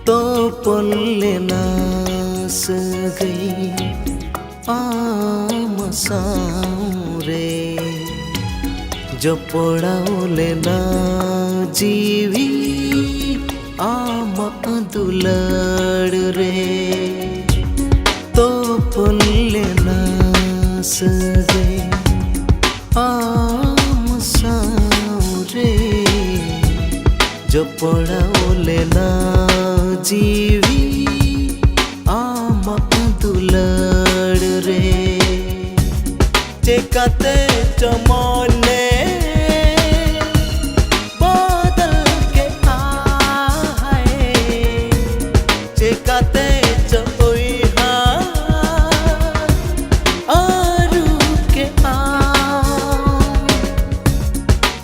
तो पल्लेना सगई आमसारे जपड़ाओलेना जीवी आम दुलड़ रे तो पल्लेना सगई आमसारे जपड़ाओलेना जीवी आम दुलड़ रे चेकाते चमने बदल के आए चेकाते चोइहा आरू के आ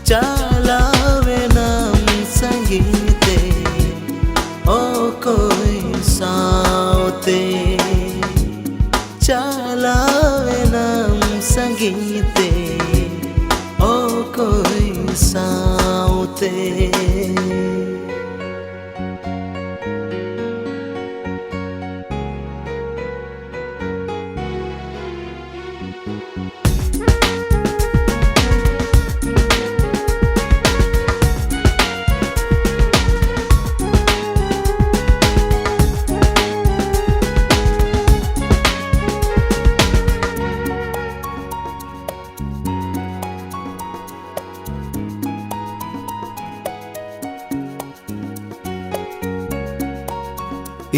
चलावे नाम संगीते ओ कोई सावते चलावे नाम संगीते ओ कोई सावते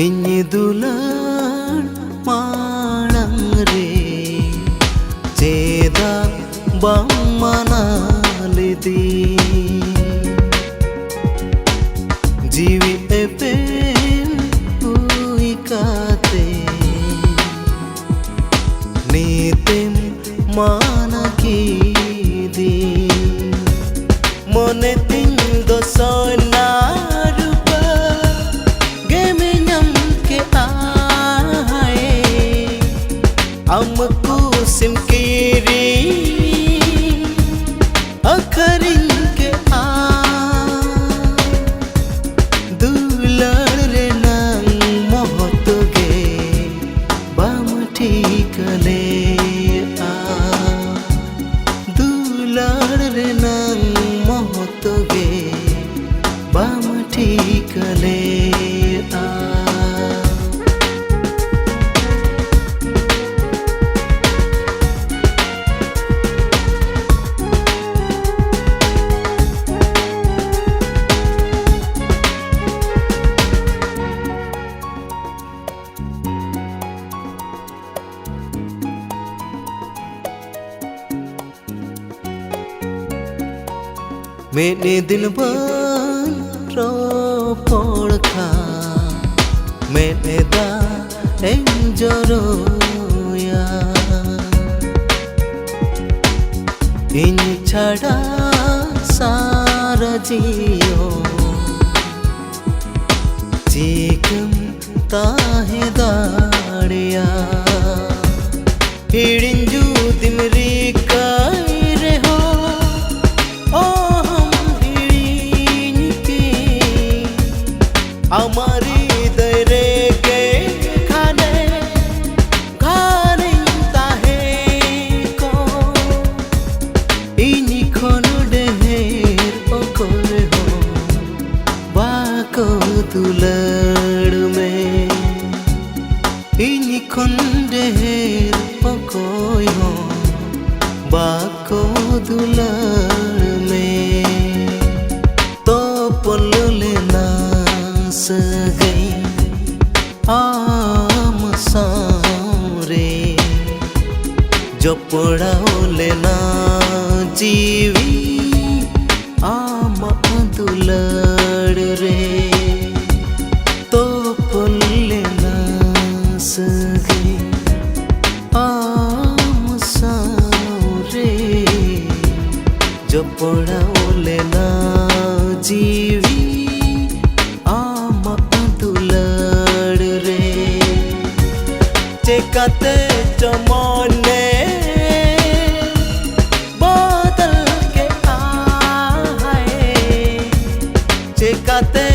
इन्हीं दुलार माणंग रे चेदा बम्मना लिदी जीवी एपेन हुई काते नीतिम माना की दी मोने तिन दो सोना हमको सिमकीरी अखरिन के आ दुलड़ रे नंग मोहत गे बाम ठीक ले आ दुलड़ रे नंग मोहत गे बाम ठीक ले आ मैंने दिन भर रो पड़खा मैंने दा एंजरोया इन छड़ा सारा जियो चीकम ताहे दाड़िया हिड़िंजू दिमरी काई रे हो हमारी दरे के खाने खाने ताहे को इन्हीं खोनो डेर ओकोर हो बाको दुलड़ में इन्हीं खोन डेर ओकोर हो बाको दुलड़ में तो पल्लेना सगई आमसारे जपड़ाओलेना जीवी आम दुलड़ रे तो पल्लेना सगई आमसारे जपड़ाओलेना जीवी चेकाते चमने बदल के आए चेकाते